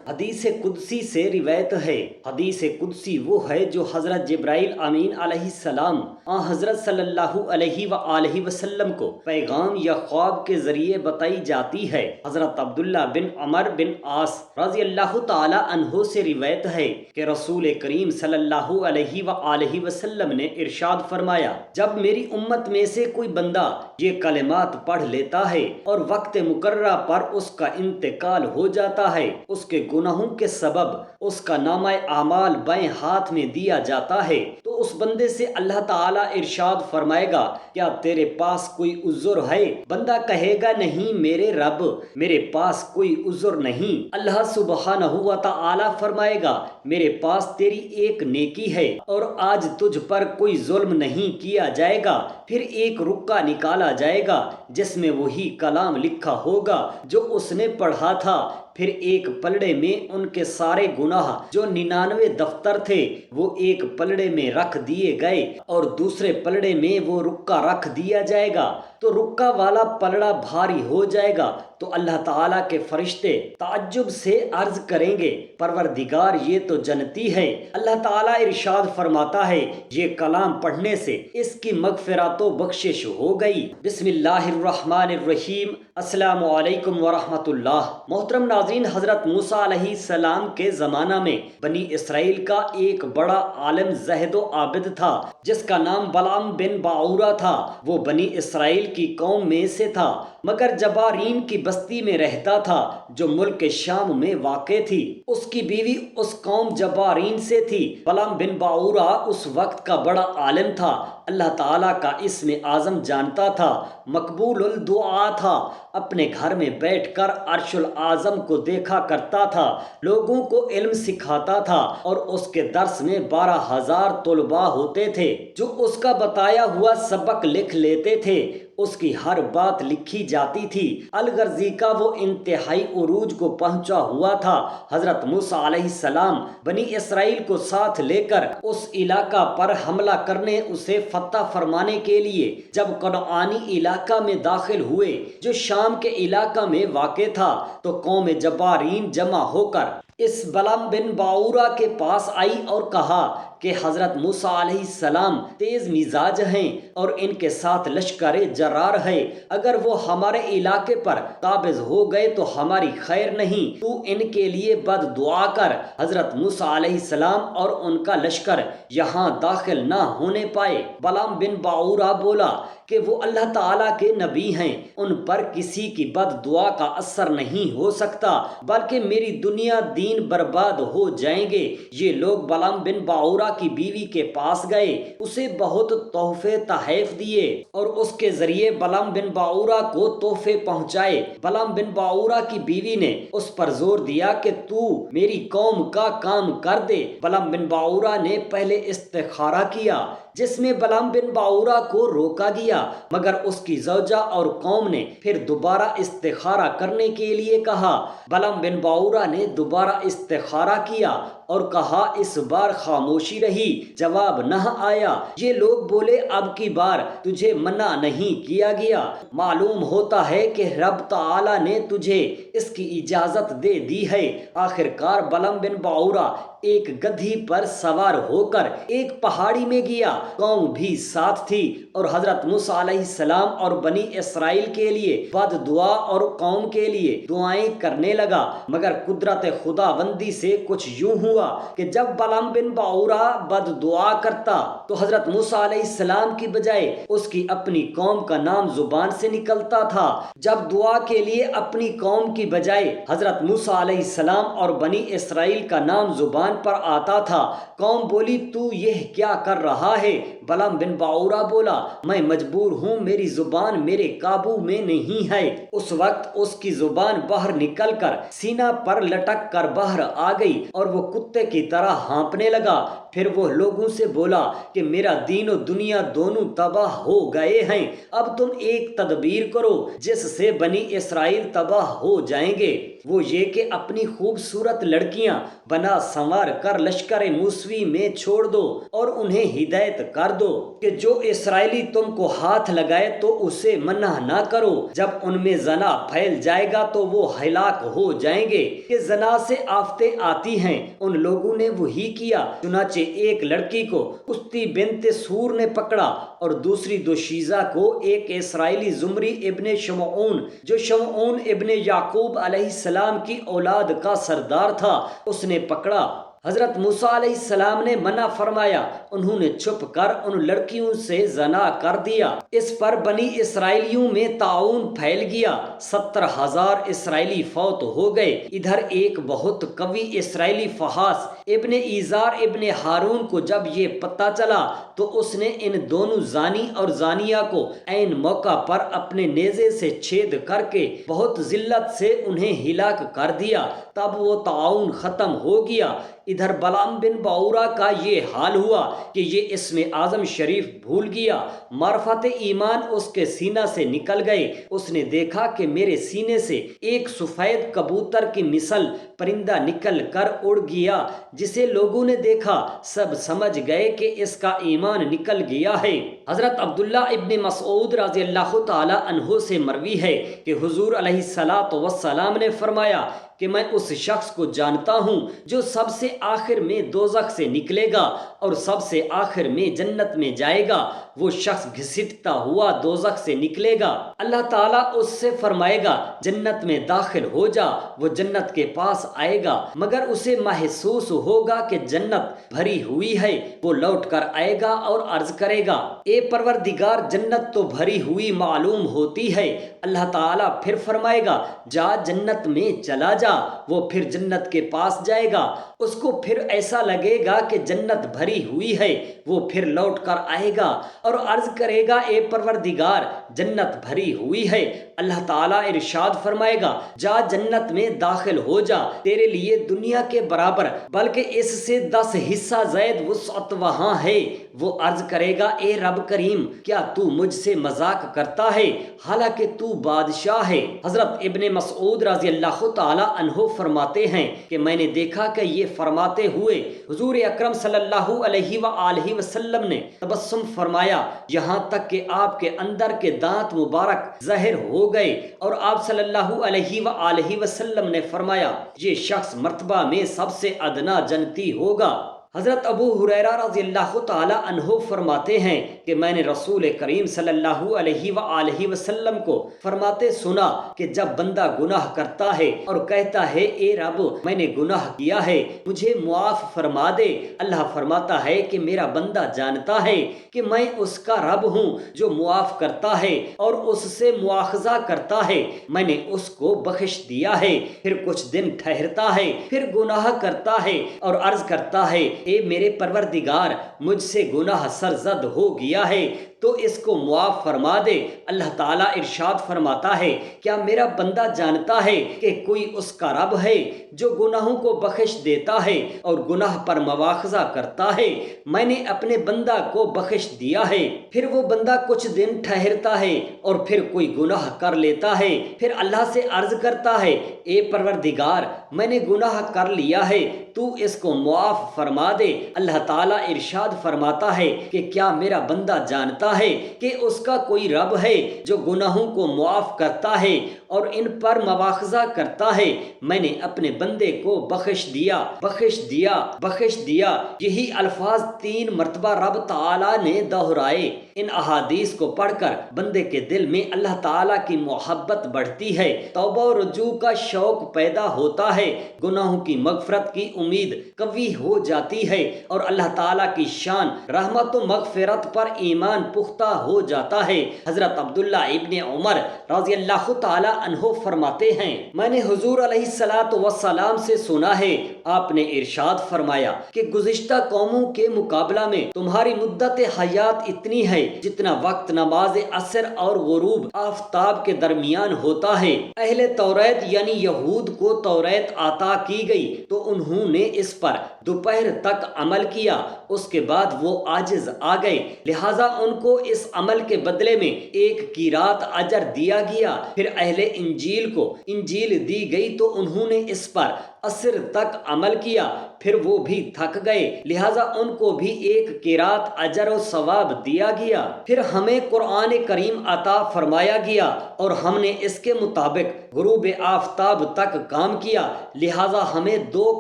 حدیث قدسی سے روایت ہے۔ حدیث قدسی وہ ہے جو حضرت جبرائیل امین علیہ السلام حضرت صلی اللہ علیہ وآلہ وسلم کو پیغام یا خواب کے ذریعے بتائی جاتی ہے۔ حضرت عبداللہ بن عمر بن عاص رضی اللہ تعالی عنہ سے روایت ہے کہ رسول کریم صلی اللہ علیہ وآلہ وسلم نے ارشاد فرمایا، جب میری امت میں سے کوئی بندہ یہ کلمات پڑھ لیتا ہے اور وقت مقررہ پر اس کا انتقال ہو جاتا ہے، اس کے گناہوں کے سبب اس کا نامہ اعمال بائیں ہاتھ میں دیا جاتا ہے، تو اس بندے سے اللہ تعالیٰ ارشاد فرمائے گا، کیا تیرے پاس کوئی عذر ہے؟ بندہ کہے گا، نہیں میرے رب، میرے پاس کوئی عذر نہیں۔ اللہ سبحانہ و تعالی فرمائے گا، میرے پاس تیری ایک نیکی ہے اور آج تجھ پر کوئی ظلم نہیں کیا جائے گا۔ پھر ایک رکا نکالا جائے گا جس میں وہی کلام لکھا ہوگا جو اس نے پڑھا تھا۔ پھر ایک پلڑے میں ان کے سارے گناہ جو 99 دفتر تھے وہ ایک پلڑے میں رکھ دیے گئے اور دوسرے پلڑے میں وہ رکا رکھ دیا جائے گا، تو رکا والا پلڑا بھاری ہو جائے گا۔ تو اللہ تعالیٰ کے فرشتے تعجب سے عرض کریں گے، پروردگار یہ تو جنتی ہے۔ اللہ تعالیٰ ارشاد فرماتا ہے، یہ کلام پڑھنے سے اس کی مغفرت و بخشش ہو گئی۔ بسم اللہ الرحمن الرحیم۔ السلام علیکم ورحمۃ اللہ۔ محترم ناظرین، حضرت موسیٰ علیہ السلام کے زمانہ میں بنی اسرائیل کا ایک بڑا عالم زاہد و عابد تھا جس کا نام بلعام بن باعورہ تھا۔ وہ بنی اسرائیل کی قوم میں سے تھا مگر جبارین کی بستی میں رہتا تھا جو ملک شام میں واقع تھی۔ اس کی بیوی اس قوم جبارین سے تھی۔ بلعام بن باعورہ اس وقت کا بڑا عالم تھا، اللہ تعالیٰ کا اسم اعظم جانتا تھا، مقبول الدعا تھا، اپنے گھر میں بیٹھ کر عرش العظم کو دیکھا کرتا تھا، لوگوں کو علم سکھاتا تھا اور اس کے درس میں 12,000 طلباء ہوتے تھے جو اس کا بتایا ہوا سبق لکھ لیتے تھے۔ اس کی ہر بات لکھی جاتی تھی۔ الغرضی کا وہ انتہائی عروج کو پہنچا ہوا تھا۔ حضرت موسیٰ علیہ السلام بنی اسرائیل کو ساتھ لے کر اس علاقہ پر حملہ کرنے، اسے فتح فرمانے کے لیے جب کنعانی علاقہ میں داخل ہوئے جو شام کے علاقہ میں واقع تھا، تو قوم جبارین جمع ہو کر اس بلعام بن باعورہ کے پاس آئی اور کہا کہ حضرت موسیٰ علیہ السلام تیز مزاج ہیں اور ان کے ساتھ لشکر جرار ہے، اگر وہ ہمارے علاقے پر قابض ہو گئے تو ہماری خیر نہیں، تو ان کے لیے بد دعا کر۔ حضرت موسیٰ علیہ السلام اور ان کا لشکر یہاں داخل نہ ہونے پائے۔ بلعام بن باعورہ بولا کہ وہ اللہ تعالیٰ کے نبی ہیں، ان پر کسی کی بد دعا کا اثر نہیں ہو سکتا، بلکہ میری دنیا دین برباد ہو جائیں گے۔ یہ لوگ بلعام بن باعورہ کی بیوی کے پاس گئے، اسے بہت تحفے تحائف دیے اور اس کے ذریعے بلعام بن باعورہ کو تحفے پہنچائے۔ بلعام بن باعورہ کی بیوی نے اس پر زور دیا کہ تو میری قوم کا کام کر دے۔ بلعام بن باعورہ نے پہلے استخارہ کیا جس میں بلعام بن باعورہ کو روکا گیا، مگر اس کی زوجہ اور قوم نے پھر دوبارہ استخارہ کرنے کے لیے کہا۔ بلعام بن باعورہ نے دوبارہ استخارہ کیا اور کہا، اس بار خاموشی رہی، جواب نہ آیا۔ یہ لوگ بولے، اب کی بار تجھے منع نہیں کیا گیا، معلوم ہوتا ہے کہ رب تعالی نے تجھے اس کی اجازت دے دی ہے۔ آخر کار بلعام بن باعورہ ایک گدھی پر سوار ہو کر ایک پہاڑی میں گیا، قوم بھی ساتھ تھی، اور حضرت موسیٰ علیہ السلام اور بنی اسرائیل کے لیے بد دعا اور قوم کے لیے دعائیں کرنے لگا۔ مگر قدرت خداوندی سے کچھ یوں ہوا کہ جب بلعام بن باعورہ بد دعا کرتا تو حضرت موسیٰ علیہ السلام کی بجائے اس کی اپنی قوم کا نام زبان سے نکلتا تھا۔ جب دعا کے لیے اپنی قوم کی بجائے حضرت موسیٰ علیہ السلام اور بنی اسرائیل کا نام زبان پر آتا تھا، قوم بولی، تو یہ کیا کر رہا ہے؟ بلعام بن باعورہ بولا، میں مجبور ہوں، میری زبان میرے قابو میں نہیں ہے۔ اس وقت اس کی زبان باہر نکل کر سینہ پر لٹک کر باہر آ گئی اور وہ کتے کی طرح ہانپنے لگا۔ پھر وہ لوگوں سے بولا کہ میرا دین و دنیا دونوں تباہ ہو گئے ہیں، اب تم ایک تدبیر کرو جس سے بنی اسرائیل تباہ ہو جائیں گے، وہ یہ کہ اپنی خوبصورت لڑکیاں بنا سنوار کر لشکر موسوی میں چھوڑ دو اور انہیں ہدایت کر دو کہ جو اسرائیلی تم کو ہاتھ لگائے تو اسے منع نہ کرو، جب ان میں زنا پھیل جائے گا تو وہ ہلاک ہو جائیں گے کہ زنا سے آفتیں آتی ہیں۔ ان لوگوں نے وہی کیا، چنانچہ ایک لڑکی کو استی بنت سور نے پکڑا اور دوسری دوشیزہ کو ایک اسرائیلی زمری ابن شمعون جو شمعون ابن یعقوب علیہ السلام کی اولاد کا سردار تھا اس نے پکڑا۔ حضرت موسیٰ علیہ السلام نے منع فرمایا، انہوں نے چھپ کر ان لڑکیوں سے زنا کر دیا، اس پر بنی اسرائیلیوں میں طاعون پھیل گیا، 70,000 اسرائیلی فوت ہو گئے۔ ادھر ایک بہت قوی اسرائیلی فحاص ابن ایزار ابن ہارون کو جب یہ پتہ چلا تو اس نے ان دونوں زانی اور زانیہ کو عین موقع پر اپنے نیزے سے چھید کر کے بہت ذلت سے انہیں ہلاک کر دیا، تب وہ طاعون ختم ہو گیا۔ ادھر بلعام بن باورا کا یہ حال ہوا کہ یہ اسم اعظم شریف بھول گیا، معرفت ایمان اس کے سینہ سے نکل گئے، اس نے دیکھا کہ میرے سینے سے ایک سفید کبوتر کی مثل پرندہ نکل کر اڑ گیا، جسے لوگوں نے دیکھا سب سمجھ گئے کہ اس کا ایمان نکل گیا ہے۔ حضرت عبداللہ ابن مسعود رضی اللہ تعالی عنہ سے مروی ہے کہ حضور علیہ الصلاۃ والسلام نے فرمایا کہ میں اس شخص کو جانتا ہوں جو سب سے آخر میں دوزخ سے نکلے گا اور سب سے آخر میں جنت میں جائے گا، وہ شخص گھسٹتا ہوا دوزخ سے نکلے گا، اللہ تعالیٰ اس سے فرمائے گا جنت میں داخل ہو جا، وہ جنت کے پاس آئے گا مگر اسے محسوس ہوگا کہ جنت بھری ہوئی ہے، وہ لوٹ کر آئے گا اور عرض کرے گا اے پروردگار جنت تو بھری ہوئی معلوم ہوتی ہے، اللہ تعالیٰ پھر فرمائے گا جا جنت میں چلا جا، وہ پھر جنت کے پاس جائے گا، اس کو پھر ایسا لگے گا کہ جنت بھری ہوئی ہے، وہ پھر لوٹ کر آئے گا اور عرض کرے گا اے پروردگار جنت بھری ہوئی ہے، اللہ تعالیٰ ارشاد فرمائے گا جا جنت میں داخل ہو جا، تیرے لیے دنیا کے برابر بلکہ اس سے 10 حصہ زائد وسعت وہاں ہے، وہ عرض کرے گا اے رب کریم کیا تو مجھ سے مذاق کرتا ہے حالانکہ تو بادشاہ ہے۔ حضرت ابن مسعود رضی اللہ تعالی عنہ فرماتے ہیں کہ میں نے دیکھا کہ یہ فرماتے ہوئے حضور اکرم صلی اللہ علیہ وآلہ وسلم نے تبسم فرمایا یہاں تک کہ آپ کے اندر کے دانت مبارک ظاہر ہو گئے، اور آپ صلی اللہ علیہ وآلہ وسلم نے فرمایا یہ شخص مرتبہ میں سب سے ادنا جنتی ہوگا۔ حضرت ابو ہریرہ رضی اللہ تعالی عنہ فرماتے ہیں کہ میں نے رسول کریم صلی اللہ علیہ وآلہ وسلم کو فرماتے سنا کہ جب بندہ گناہ کرتا ہے اور کہتا ہے اے رب میں نے گناہ کیا ہے مجھے معاف فرما دے، اللہ فرماتا ہے کہ میرا بندہ جانتا ہے کہ میں اس کا رب ہوں جو معاف کرتا ہے اور اس سے مواخذہ کرتا ہے، میں نے اس کو بخش دیا ہے، پھر کچھ دن ٹھہرتا ہے پھر گناہ کرتا ہے اور عرض کرتا ہے اے میرے پروردگار مجھ سے گناہ سرزد ہو گیا ہے تو اس کو معاف فرما دے، اللہ تعالیٰ ارشاد فرماتا ہے کیا میرا بندہ جانتا ہے کہ کوئی اس کا رب ہے جو گناہوں کو بخش دیتا ہے اور گناہ پر مواخذہ کرتا ہے، میں نے اپنے بندہ کو بخش دیا ہے، پھر وہ بندہ کچھ دن ٹھہرتا ہے اور پھر کوئی گناہ کر لیتا ہے، پھر اللہ سے عرض کرتا ہے اے پروردگار میں نے گناہ کر لیا ہے تو اس کو معاف فرما دے، اللہ تعالیٰ ارشاد فرماتا ہے کہ کیا میرا بندہ جانتا ہے کہ اس کا کوئی رب ہے جو گناہوں کو معاف کرتا ہے اور ان پر مواخذہ کرتا ہے، میں نے اپنے بندے کو بخش دیا بخش دیا بخش دیا، یہی الفاظ 3 مرتبہ رب تعالیٰ نے دہرائے۔ ان احادیث کو پڑھ کر بندے کے دل میں اللہ تعالیٰ کی محبت بڑھتی ہے، توبہ و رجوع کا شوق پیدا ہوتا ہے، گناہوں کی مغفرت کی امید قوی ہو جاتی ہے اور اللہ تعالیٰ کی شان رحمت و مغفرت پر ایمان پختہ ہو جاتا ہے۔ حضرت عبداللہ ابن عمر رضی اللہ تعالی عنہ فرماتے ہیں میں نے حضور علیہ الصلاۃ والسلام سے سنا ہے، آپ نے ارشاد فرمایا کہ گزشتہ قوموں کے مقابلہ میں تمہاری مدت حیات اتنی ہے جتنا وقت نماز عصر اور غروب آفتاب کے درمیان ہوتا ہے۔ اہل توریت یعنی یہود کو توریت عطا کی گئی تو انہوں نے اس پر دوپہر تک عمل کیا، اس کے بعد وہ عاجز آ گئے، لہٰذا ان کو اس عمل کے بدلے میں ایک قیرات اجر دیا گیا۔ پھر اہل انجیل کو انجیل دی گئی تو انہوں نے اس پر عصر تک عمل کیا، پھر وہ بھی تھک گئے، لہٰذا ان کو بھی ایک قیرات اجر و ثواب دیا گیا۔ پھر ہمیں قرآن کریم عطا فرمایا گیا اور ہم نے اس کے مطابق غروب آفتاب تک کام کیا، لہٰذا ہمیں 2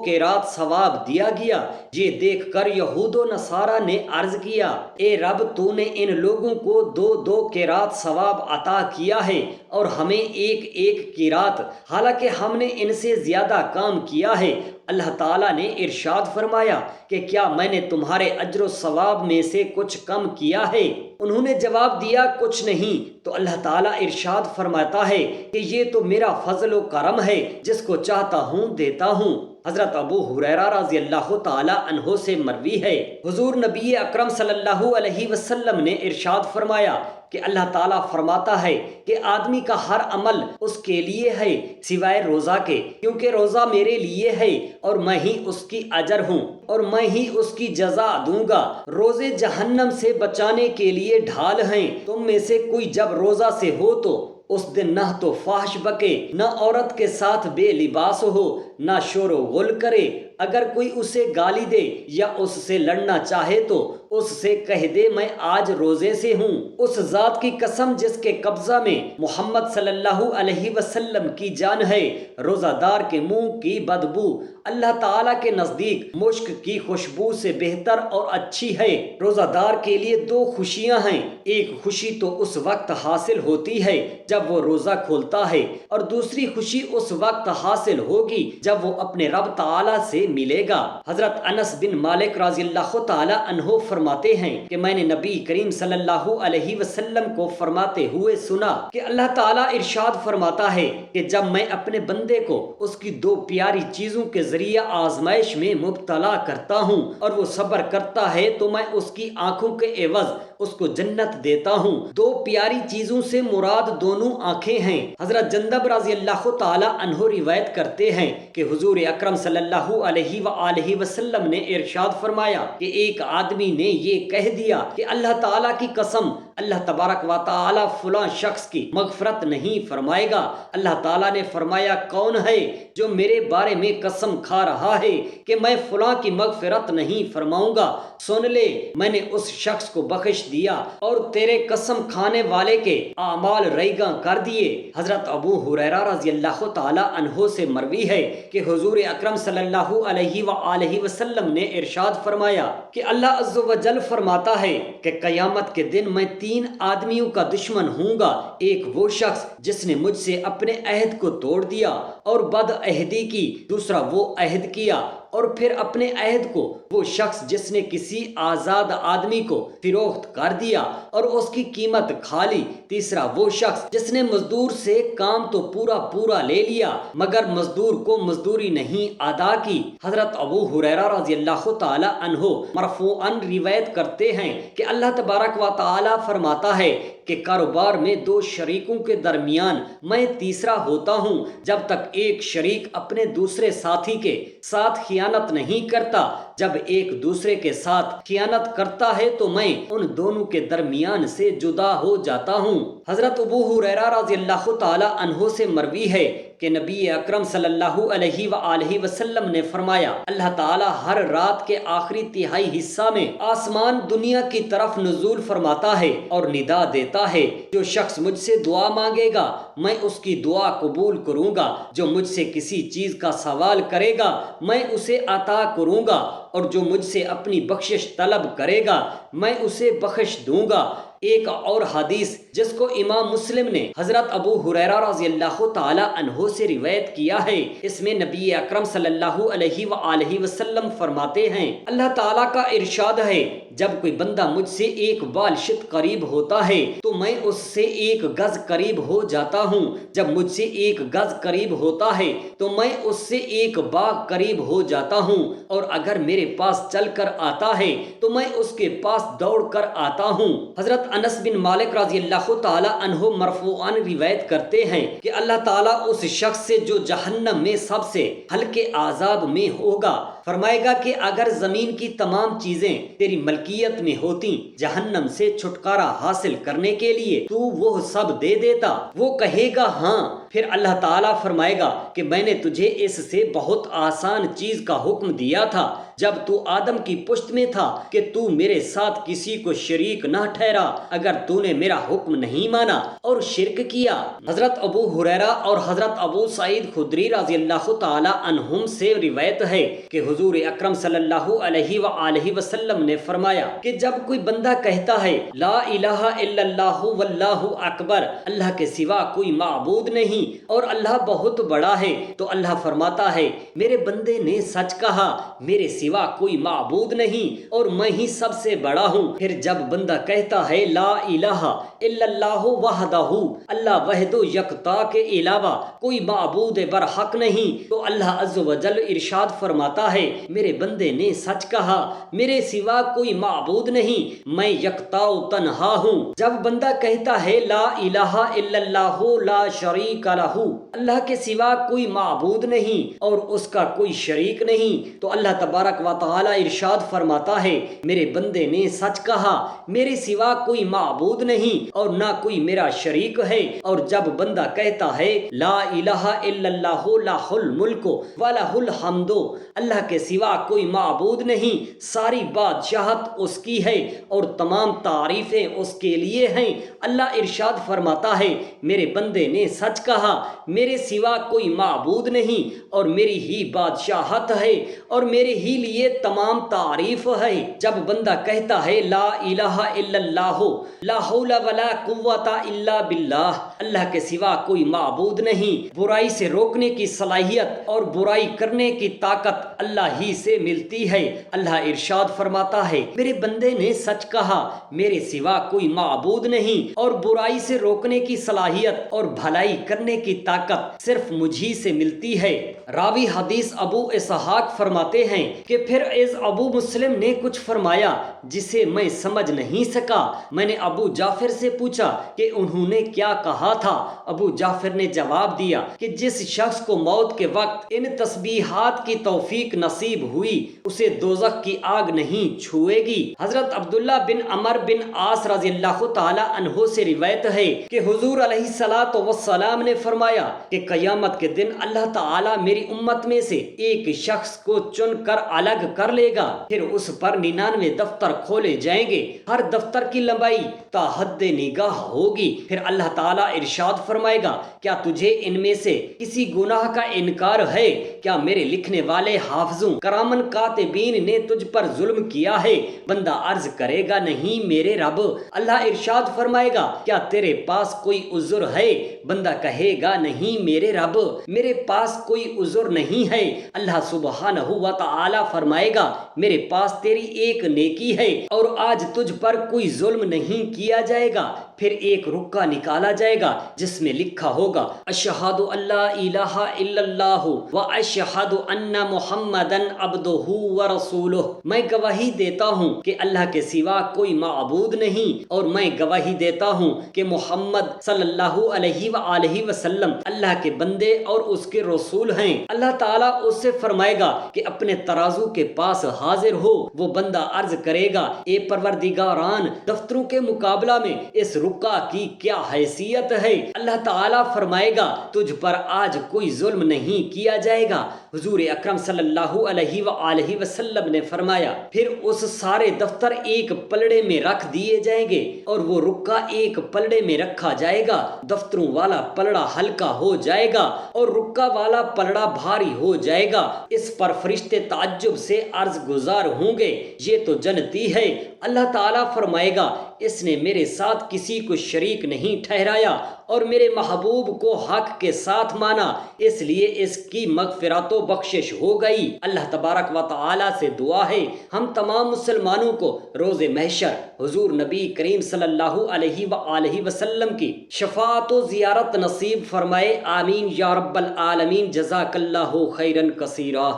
قیرات ثواب دیا گیا۔ یہ دیکھ کر یہود و نصارہ نے عرض کیا، اے رب تو نے ان لوگوں کو 2 قیرات ثواب عطا کیا ہے اور ہمیں ایک قیرات، حالانکہ ہم نے ان سے زیادہ کام کیا ہے۔ اللہ تعالیٰ نے ارشاد فرمایا کہ کیا میں نے تمہارے اجر و ثواب میں سے کچھ کم کیا ہے؟ انہوں نے جواب دیا کچھ نہیں، تو اللہ تعالیٰ ارشاد فرماتا ہے کہ یہ تو میرا فضل و کرم ہے، جس کو چاہتا ہوں دیتا ہوں۔ حضرت ابو ہریرہ رضی اللہ تعالی عنہ سے مروی ہے، حضور نبی اکرم صلی اللہ علیہ وسلم نے ارشاد فرمایا کہ اللہ تعالیٰ فرماتا ہے کہ آدمی کا ہر عمل اس کے لیے ہے سوائے روزہ کے، کیونکہ روزہ میرے لیے ہے اور میں ہی اس کی اجر ہوں اور میں ہی اس کی جزا دوں گا۔ روزے جہنم سے بچانے کے لیے ڈھال ہیں، تم میں سے کوئی جب روزہ سے ہو تو اس دن نہ تو فحش بکے، نہ عورت کے ساتھ بے لباس ہو، نہ شور و غل کرے، اگر کوئی اسے گالی دے یا اس سے لڑنا چاہے تو اس سے کہہ دے میں آج روزے سے ہوں۔ اس ذات کی قسم جس کے قبضہ میں محمد صلی اللہ علیہ وسلم کی جان ہے، روزہ دار کے منہ کی بدبو اللہ تعالیٰ کے نزدیک مشک کی خوشبو سے بہتر اور اچھی ہے۔ روزہ دار کے لیے 2 خوشیاں ہیں، ایک خوشی تو اس وقت حاصل ہوتی ہے جب وہ روزہ کھولتا ہے، اور دوسری خوشی اس وقت حاصل ہوگی جب وہ اپنے رب تعالیٰ سے ملے گا۔ حضرت انس بن مالک رضی اللہ تعالی عنہ فرماتے ہیں کہ میں نے نبی کریم صلی اللہ علیہ وسلم کو فرماتے ہوئے سنا کہ اللہ تعالیٰ ارشاد فرماتا ہے کہ جب میں اپنے بندے کو اس کی 2 پیاری چیزوں کے ذریعے آزمائش میں مبتلا کرتا ہوں اور وہ صبر کرتا ہے تو میں اس کی آنکھوں کے عوض اس کو جنت دیتا ہوں۔ 2 پیاری چیزوں سے مراد دونوں آنکھیں ہیں۔ حضرت جندب رضی اللہ تعالی عنہ روایت کرتے ہیں کہ حضور اکرم صلی اللہ علیہ وآلہ وسلم نے ارشاد فرمایا کہ ایک آدمی نے یہ کہہ دیا کہ اللہ تعالیٰ کی قسم، اللہ تبارک و تعالیٰ فلاں شخص کی مغفرت نہیں فرمائے گا۔ اللہ تعالیٰ نے فرمایا کون ہے جو میرے بارے میں قسم کھا رہا ہے کہ میں فلاں کی مغفرت نہیں فرماؤں گا؟ سن لے، میں نے اس شخص کو بخش دیا اور تیرے قسم کھانے والے کے اعمال ریگاں کر دیے۔ حضرت ابو ہریرہ رضی اللہ تعالی عنہ سے مروی ہے کہ حضور اکرم صلی اللہ علیہ وآلہ وسلم نے ارشاد فرمایا کہ اللہ عز و جل فرماتا ہے کہ قیامت کے دن میں 3 آدمیوں کا دشمن ہوں گا، ایک وہ شخص جس نے مجھ سے اپنے عہد کو توڑ دیا اور بد عہدی کی، دوسرا وہ عہد کیا اور پھر اپنے عہد کو، وہ شخص جس نے کسی آزاد آدمی کو فروخت کر دیا اور اس کی قیمت کھا لی، تیسرا وہ شخص جس نے مزدور سے کام تو پورا لے لیا مگر مزدور کو مزدوری نہیں ادا کی۔ حضرت ابو ہریرہ رضی اللہ تعالی عنہ مرفوعاً روایت کرتے ہیں کہ اللہ تبارک و تعالی فرماتا ہے کہ کاروبار میں 2 شریکوں کے درمیان میں تیسرا ہوتا ہوں جب تک ایک شریک اپنے دوسرے ساتھی کے ساتھ خیانت نہیں کرتا، جب ایک دوسرے کے ساتھ خیانت کرتا ہے تو میں ان دونوں کے درمیان سے جدا ہو جاتا ہوں۔ حضرت ابو ہریرہ رضی اللہ تعالی عنہ سے مروی ہے کہ نبی اکرم صلی اللہ علیہ وآلہ وسلم نے فرمایا اللہ تعالیٰ ہر رات کے آخری تہائی حصہ میں آسمان دنیا کی طرف نزول فرماتا ہے اور ندا دیتا ہے، جو شخص مجھ سے دعا مانگے گا میں اس کی دعا قبول کروں گا، جو مجھ سے کسی چیز کا سوال کرے گا میں اسے عطا کروں گا، اور جو مجھ سے اپنی بخشش طلب کرے گا میں اسے بخش دوں گا۔ ایک اور حدیث جس کو امام مسلم نے حضرت ابو ہریرہ رضی اللہ تعالی عنہ سے روایت کیا ہے، اس میں نبی اکرم صلی اللہ علیہ وآلہ وسلم فرماتے ہیں، اللہ تعالیٰ کا ارشاد ہے، جب کوئی بندہ مجھ سے ایک بال شت قریب ہوتا ہے تو میں اس سے ایک گز قریب ہو جاتا ہوں، جب مجھ سے ایک گز قریب ہوتا ہے تو میں اس سے ایک باغ قریب ہو جاتا ہوں، اور اگر میرے پاس چل کر آتا ہے تو میں اس کے پاس دوڑ کر آتا ہوں۔ حضرت انس بن مالک رضی اللہ تعالی عنہ مرفوعاً روایت کرتے ہیں کہ اللہ تعالیٰ اس شخص سے جو جہنم میں سب سے ہلکے عذاب میں ہوگا فرمائے گا کہ اگر زمین کی تمام چیزیں تیری ملکیت میں ہوتی جہنم سے چھٹکارا حاصل کرنے کے لیے تو وہ سب دے دیتا، وہ کہے گا ہاں، پھر اللہ تعالیٰ فرمائے گا کہ میں نے تجھے اس سے بہت آسان چیز کا حکم دیا تھا جب تو آدم کی پشت میں تھا کہ تو میرے ساتھ کسی کو شریک نہ ٹھہرا، اگر تو نے میرا حکم نہیں مانا اور شرک کیا۔ حضرت ابو ہریرہ اور حضرت ابو سعید خدری رضی اللہ تعالی عنہم سے روایت ہے کہ حضور اکرم صلی اللہ علیہ وآلہ وسلم نے فرمایا کہ جب کوئی بندہ کہتا ہے لا الہ الا اللہ واللہ اکبر، اللہ کے سوا کوئی معبود نہیں اور اللہ بہت بڑا ہے، تو اللہ فرماتا ہے میرے بندے نے سچ کہا، میرے سوا کوئی معبود نہیں اور میں ہی سب سے بڑا ہوں۔ پھر جب بندہ کہتا ہے لا الہ الا اللہ وحدہ، اللہ وحد و یکتا کے علاوہ کوئی معبود برحق نہیں، تو اللہ عز و جل ارشاد فرماتا ہے میرے بندے نے سچ کہا، میرے سوا کوئی معبود نہیں، میں یکتا و تنہا ہوں۔ جب بندہ کہتا ہے لا الہ الا اللہ لا شریک لہ، اللہ کے سوا کوئی معبود نہیں اور اس کا کوئی شریک نہیں، تو اللہ تبارک و تعالی ارشاد فرماتا ہے میرے بندے نے سچ کہا، میرے سوا کوئی معبود نہیں اور نہ کوئی میرا شریک ہے۔ اور جب بندہ کہتا ہے لا الہ الا اللہ لہ الملک ولہ الحمد، اللہ کے سوا کوئی معبود نہیں، ساری بادشاہت اس کی ہے اور تمام تعریفیں اس کے لیے ہیں، اللہ ارشاد فرماتا ہے میرے بندے نے سچ کہا، میرے سوا کوئی معبود نہیں اور میری ہی بادشاہت ہے اور میرے ہی لیے تمام تعریف ہے۔ جب بندہ کہتا ہے لا الہ الا اللہ لا حول ولا قوت الا باللہ، اللہ کے سوا کوئی معبود نہیں، برائی سے روکنے کی صلاحیت اور برائی کرنے کی طاقت اللہ ہی سے ملتی ہے، اللہ ارشاد فرماتا ہے میرے بندے نے سچ کہا، میرے سوا کوئی معبود نہیں اور برائی سے روکنے کی صلاحیت اور بھلائی کرنے کی طاقت صرف مجھی سے ملتی ہے۔ راوی حدیث ابو اسحاق فرماتے ہیں کہ پھر از ابو مسلم نے کچھ فرمایا جسے میں سمجھ نہیں سکا، میں نے ابو جعفر سے پوچھا کہ انہوں نے کیا کہا تھا؟ ابو جعفر نے جواب دیا کہ جس شخص کو موت کے وقت ان تسبیحات کی توفیق نصیب ہوئی اسے دوزخ کی آگ نہیں چھوئے گی۔ حضرت عبداللہ بن عمر بن عاص رضی اللہ تعالی عنہ سے روایت ہے کہ حضور علیہ الصلوۃ والسلام نے فرمایا کہ قیامت کے دن اللہ تعالی میری امت میں سے ایک شخص کو چن کر الگ کر لے گا، پھر اس پر 99 دفتر کھولے جائیں گے، ہر دفتر کی لمبائی تا حد نگاہ ہوگی، پھر اللہ تعالیٰ ارشاد فرمائے گا کیا تجھے ان میں سے کسی گناہ کا انکار ہے؟ کیا میرے لکھنے والے حافظوں کرامن کاتبین نے تجھ پر ظلم کیا ہے؟ بندہ عرض کرے گا نہیں میرے رب۔ اللہ ارشاد فرمائے گا کیا تیرے پاس کوئی عذر ہے؟ بندہ کہے گا نہیں میرے رب، میرے پاس کوئی عذر نہیں ہے۔ اللہ سبحانہ و تعالی فرمائے گا میرے پاس تیری ایک نیکی ہے اور آج تجھ پر کوئی ظلم نہیں کیا جائے گا۔ پھر ایک رکا نکالا جائے گا جس میں لکھا ہوگا اشہد ان لا الہ الا اللہ و اشہد ان محمدن عبدہ و رسولہ، میں گواہی دیتا ہوں کہ اللہ کے سوا کوئی معبود نہیں اور میں گواہی دیتا ہوں کہ محمد صلی اللہ علیہ وآلہ وسلم اللہ کے بندے اور اس کے رسول ہیں۔ اللہ تعالیٰ اس سے فرمائے گا کہ اپنے ترازو کے پاس حاضر ہو۔ وہ بندہ عرض کرے گا اے پروردگاران، دفتروں کے مقابلہ میں اس رکا کی کیا حیثیت ہے۔ اللہ تعالیٰ فرمائے گا تجھ پر آج کوئی ظلم نہیں کیا جائے گا۔ حضور اکرم صلی اللہ علیہ وآلہ وسلم نے فرمایا پھر اس سارے دفتر ایک پلڑے میں رکھ دیے جائیں گے اور وہ رکا ایک پلڑے میں رکھا جائے گا۔ دفتروں والا پلڑا ہلکا ہو جائے گا اور رکا والا پلڑا بھاری ہو جائے گا۔ اس پر فرشتے تعجب سے عرض گزار ہوں گے یہ تو جنتی ہے۔ اللہ تعالیٰ فرمائے گا اس نے میرے ساتھ کسی کو شریک نہیں ٹھہرایا اور میرے محبوب کو حق کے ساتھ مانا، اس لیے اس کی مغفرت و بخشش ہو گئی۔ اللہ تبارک و تعالیٰ سے دعا ہے ہم تمام مسلمانوں کو روز محشر حضور نبی کریم صلی اللہ علیہ وآلہ وسلم کی شفاعت و زیارت نصیب فرمائے، آمین یا رب العالمین۔ جزاک اللہ خیرا کثیرا۔